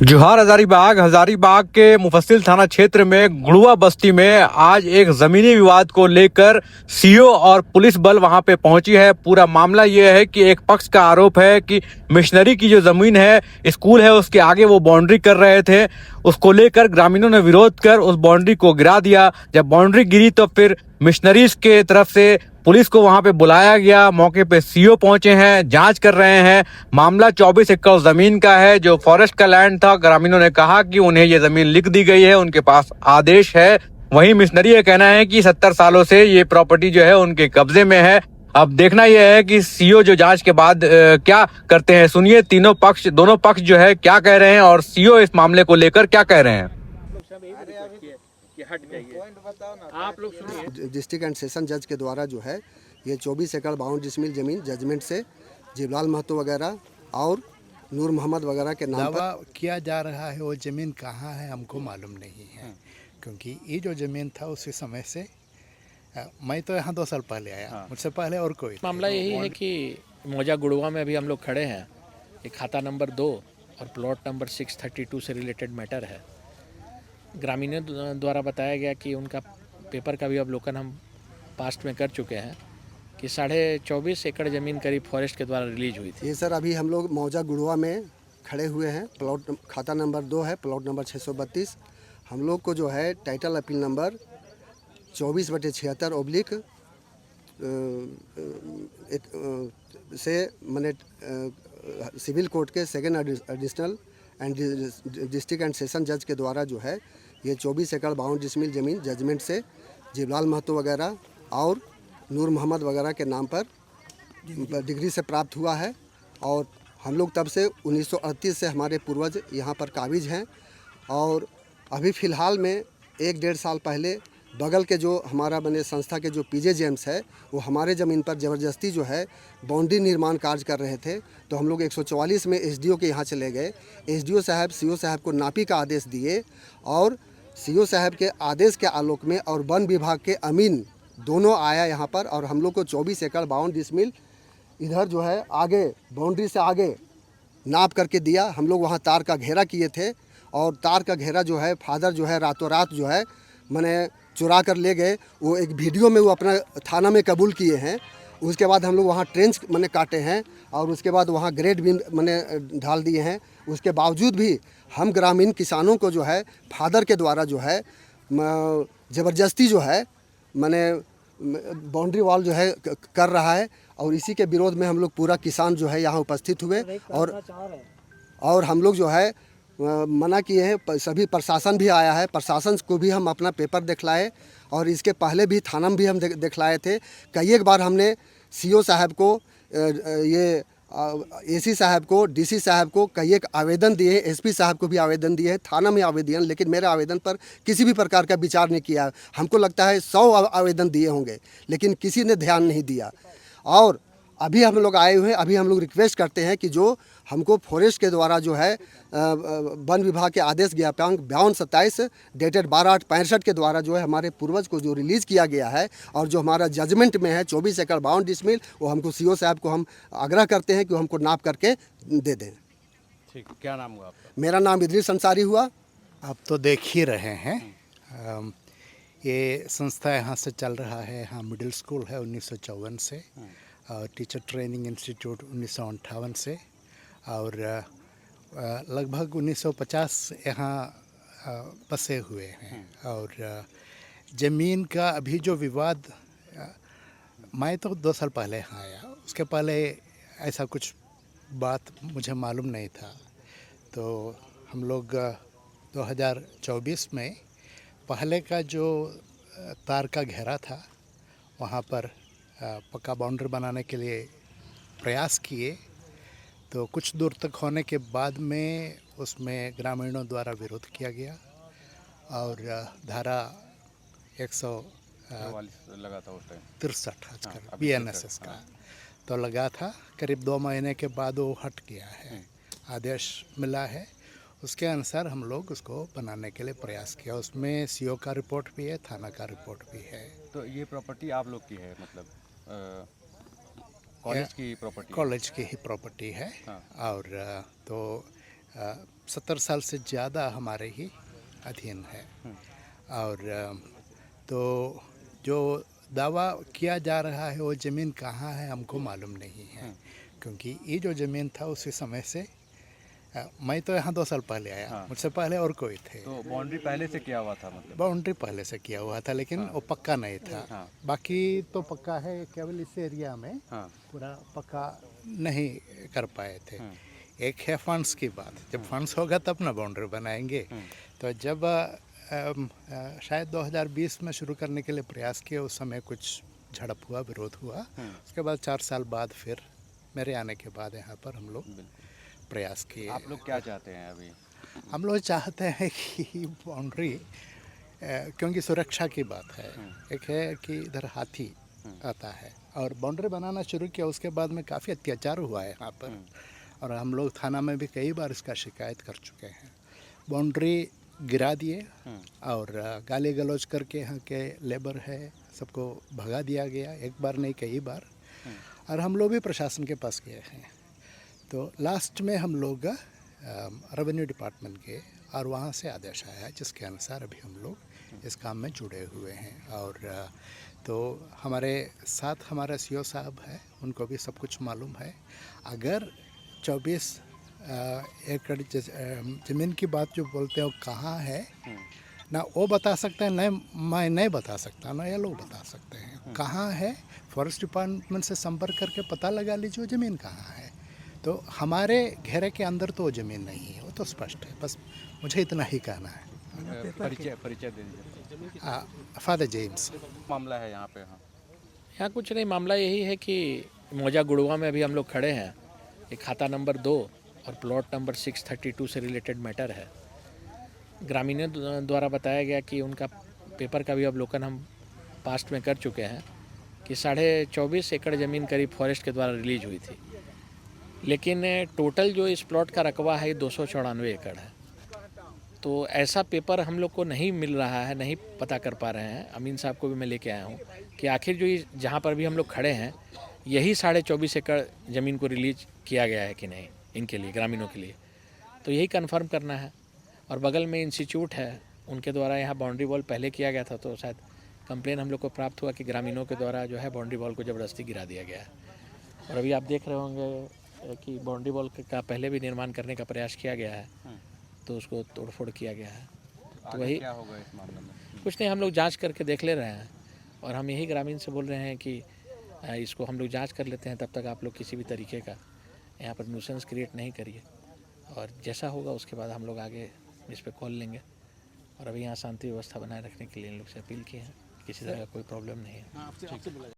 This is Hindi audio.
जोहार हजारीबाग के मुफस्सिल थाना क्षेत्र में गुड़ुआ बस्ती में आज एक जमीनी विवाद को लेकर सीओ और पुलिस बल वहां पे पहुंची है। पूरा मामला यह है कि एक पक्ष का आरोप है कि मिशनरी की जो जमीन है, स्कूल है, उसके आगे वो बाउंड्री कर रहे थे। उसको लेकर ग्रामीणों ने विरोध कर उस बाउंड्री को गिरा दिया। जब बाउंड्री गिरी तो फिर मिशनरीज के तरफ से पुलिस को वहां पे बुलाया गया। मौके पे सीओ पहुंचे हैं, जांच कर रहे हैं। मामला 24 एकड़ जमीन का है जो फॉरेस्ट का लैंड था। ग्रामीणों ने कहा कि उन्हें ये जमीन लिख दी गई है, उनके पास आदेश है। वहीं मिशनरी का कहना है कि 70 सालों से ये प्रॉपर्टी जो है उनके कब्जे में है। अब देखना यह है कि सीओ जो जांच के बाद क्या करते हैं। सुनिए दोनों पक्ष जो है क्या कह रहे हैं और सीओ इस मामले को लेकर क्या कह रहे हैं। आप लोग सुनिए। डिस्ट्रिक्ट एंड सेशन जज के द्वारा जो है ये 24 एकड़ 52 डिसमिल जमीन जजमेंट से जीवलाल महतो वगैरह और नूर मोहम्मद वगैरह के नाम दावा पर किया जा रहा है। वो ज़मीन कहाँ है हमको मालूम नहीं है, क्योंकि ये जो ज़मीन था उसी समय से मैं तो यहाँ 2 साल पहले आया, मुझसे पहले और कोई मामला यही है कि मौजा गुड़वा में अभी हम लोग खड़े हैं। एक खाता नंबर 2 और प्लॉट नंबर 632 से रिलेटेड मैटर है। ग्रामीणों द्वारा बताया गया कि उनका पेपर का भी अवलोकन हम पास्ट में कर चुके हैं कि 24.5 एकड़ ज़मीन करीब फॉरेस्ट के द्वारा रिलीज हुई थी। ये सर अभी हम लोग मौजा गुड़वा में खड़े हुए हैं। प्लॉट खाता नंबर 2 है, प्लॉट नंबर 632। हम लोग को जो है टाइटल अपील नंबर 24/76 से मैंने सिविल कोर्ट के second additional and district and session जज के द्वारा जो है ये 24 एकड़ 52 डिसमिल ज़मीन जजमेंट से जीवलाल महतो वगैरह और नूर मोहम्मद वगैरह के नाम पर डिग्री से प्राप्त हुआ है। और हम लोग तब से 1938 से हमारे पूर्वज यहाँ पर काबिज हैं। और अभी फ़िलहाल में 1-1.5 साल पहले बगल के जो हमारा बने संस्था के जो पीजे जेम्स है वो हमारे ज़मीन पर ज़बरदस्ती जो है बाउंड्री निर्माण कार्य कर रहे थे। तो हम लोग 144 में एसडीओ के यहाँ चले गए। एसडीओ साहब सीओ साहब को नापी का आदेश दिए और सीओ साहब के आदेश के आलोक में और वन विभाग के अमीन दोनों आया यहाँ पर और हम लोग को 24 एकड़ 52 डिसमिल इधर जो है आगे बाउंड्री से आगे नाप करके दिया। हम लोग वहाँ तार का घेरा किए थे और तार का घेरा जो है फादर जो है रातों रात जो है मैंने चुरा कर ले गए। वो एक वीडियो में वो अपना थाना में कबूल किए हैं। उसके बाद हम लोग वहाँ ट्रेंच मैंने काटे हैं और उसके बाद वहाँ ग्रेड बीम मैंने ढाल दिए हैं। उसके बावजूद भी हम ग्रामीण किसानों को जो है फादर के द्वारा जो है ज़बरदस्ती जो है मैंने बाउंड्री वॉल जो है कर रहा है। और इसी के विरोध में हम लोग पूरा किसान जो है यहाँ उपस्थित हुए और हम लोग जो है मना किए हैं। सभी प्रशासन भी आया है, प्रशासन को भी हम अपना पेपर दिखलाए और इसके पहले भी थाना में भी हम दिखलाए थे। कई एक बार हमने सीओ साहब को ये एसी साहब को डीसी साहब को कई एक आवेदन दिए हैं, एसपी साहब को भी आवेदन दिए हैं, थाना में आवेदन, लेकिन मेरे आवेदन पर किसी भी प्रकार का विचार नहीं किया। हमको लगता है 100 आवेदन दिए होंगे लेकिन किसी ने ध्यान नहीं दिया। और अभी हम लोग आए हुए हैं, अभी हम लोग रिक्वेस्ट करते हैं कि जो हमको फॉरेस्ट के द्वारा जो है वन विभाग के आदेश ज्ञापन 5227 डेटेड 12/8/65 के द्वारा जो है हमारे पूर्वज को जो रिलीज़ किया गया है और जो हमारा जजमेंट में है 24 एकड़ 52 डिसमिल, वो हमको सीओ साहब को हम आग्रह करते हैं कि वो हमको नाप करके दे दें। ठीक, क्या नाम हुआ आपका? मेरा नाम इदरीस अंसारी हुआ। आप तो देख ही रहे हैं। ये संस्था यहाँ से चल रहा है। यहाँ मिडिल स्कूल है 1954 से और टीचर ट्रेनिंग इंस्टीट्यूट 1958 से और लगभग 1950 यहाँ बसे हुए हैं। और ज़मीन का अभी जो विवाद, मैं तो 2 साल पहले यहाँ आया, उसके पहले ऐसा कुछ बात मुझे मालूम नहीं था। तो हम लोग 2024 में पहले का जो तार का घेरा था वहाँ पर पक्का बाउंड्री बनाने के लिए प्रयास किए। तो कुछ दूर तक होने के बाद में उसमें ग्रामीणों द्वारा विरोध किया गया और धारा 143 लगा था उस टाइम, 63 आजकल BNSS का तो लगा था। करीब 2 महीने के बाद वो हट गया है, आदेश मिला है। उसके अनुसार हम लोग उसको बनाने के लिए प्रयास किया। उसमें सीओ का रिपोर्ट भी है, थाना का रिपोर्ट भी है। तो ये प्रॉपर्टी आप लोग की है, मतलब कॉलेज की प्रॉपर्टी? कॉलेज की ही प्रॉपर्टी है। हाँ। और तो 70 साल से ज़्यादा हमारे ही अधीन है। और तो जो दावा किया जा रहा है वो ज़मीन कहाँ है हमको मालूम नहीं है, क्योंकि ये जो ज़मीन था उसी समय से मैं तो यहाँ 2 साल पहले आया, मुझसे पहले और कोई थे। तो बाउंड्री पहले से किया हुआ था मतलब? बाउंड्री पहले से किया हुआ था, लेकिन वो पक्का नहीं था। बाकी तो पक्का है, केवल इस एरिया में पूरा पक्का नहीं कर पाए थे। एक है फंड्स की बात, जब फंड्स होगा तब ना बाउंड्री बनाएंगे। तो जब शायद 2020 में शुरू करने के लिए प्रयास किए, उस समय कुछ झड़प हुआ, विरोध हुआ। उसके बाद 4 साल बाद फिर मेरे आने के बाद यहाँ पर हम लोग प्रयास किए। आप लोग क्या चाहते हैं अभी? हम लोग चाहते हैं कि बाउंड्री, क्योंकि सुरक्षा की बात है। एक है कि इधर हाथी आता है और बाउंड्री बनाना शुरू किया, उसके बाद में काफ़ी अत्याचार हुआ है यहाँ पर, और हम लोग थाना में भी कई बार इसका शिकायत कर चुके हैं। बाउंड्री गिरा दिए और गाली गलौज करके यहाँ के लेबर है सबको भगा दिया गया, एक बार नहीं कई बार। और हम लोग भी प्रशासन के पास गए हैं। तो लास्ट में हम लोग रेवेन्यू डिपार्टमेंट के, और वहाँ से आदेश आया जिसके अनुसार अभी हम लोग इस काम में जुड़े हुए हैं। और तो हमारे साथ हमारा सीओ साहब है, उनको भी सब कुछ मालूम है। अगर 24 एकड़ ज़मीन की बात जो बोलते हैं वो कहाँ है, ना वो बता सकते हैं, न मैं नहीं बता सकता, ना ये लोग बता सकते हैं कहाँ है। फॉरेस्ट डिपार्टमेंट से संपर्क करके पता लगा लीजिए वो ज़मीन कहाँ है। तो हमारे घेरे के अंदर तो वो ज़मीन नहीं है, वो तो स्पष्ट है। बस मुझे इतना ही कहना है। परिचय दे दीजिए। Father James. मामला है यहाँ पे? यहाँ कुछ नहीं, मामला यही है कि मौजा गुड़वा में अभी हम लोग खड़े हैं। एक खाता नंबर 2 और प्लॉट नंबर 632 से रिलेटेड मैटर है। ग्रामीणों द्वारा बताया गया कि उनका पेपर का भी अवलोकन हम पास्ट में कर चुके हैं कि 24.5 एकड़ ज़मीन करीब फॉरेस्ट के द्वारा रिलीज हुई थी, लेकिन टोटल जो इस प्लॉट का रकबा है 294 एकड़ है। तो ऐसा पेपर हम लोग को नहीं मिल रहा है, नहीं पता कर पा रहे हैं। अमीन साहब को भी मैं लेके आया हूँ कि आखिर जो ये जहाँ पर भी हम लोग खड़े हैं, यही 24.5 एकड़ ज़मीन को रिलीज किया गया है कि नहीं इनके लिए, ग्रामीणों के लिए। तो यही कन्फर्म करना है। और बगल में इंस्टीट्यूट है, उनके द्वारा यहाँ बाउंड्री वॉल पहले किया गया था, तो शायद कंप्लेन हम लोग को प्राप्त हुआ कि ग्रामीणों के द्वारा जो है बाउंड्री वॉल को ज़बरदस्ती गिरा दिया गया है। और अभी आप देख रहे होंगे कि बाउंड्री वॉल का पहले भी निर्माण करने का प्रयास किया गया है, तो उसको तोड़फोड़ किया गया है। तो वही क्या होगा इस मामले में? कुछ नहीं, हम लोग जांच करके देख ले रहे हैं। और हम यही ग्रामीण से बोल रहे हैं कि इसको हम लोग जांच कर लेते हैं, तब तक आप लोग किसी भी तरीके का यहाँ पर न्यूसेंस क्रिएट नहीं करिए। और जैसा होगा उसके बाद हम लोग आगे इस पर कॉल लेंगे। और अभी यहाँ शांति व्यवस्था बनाए रखने के लिए इन लोग से अपील की है, किसी तरह का कोई प्रॉब्लम नहीं है।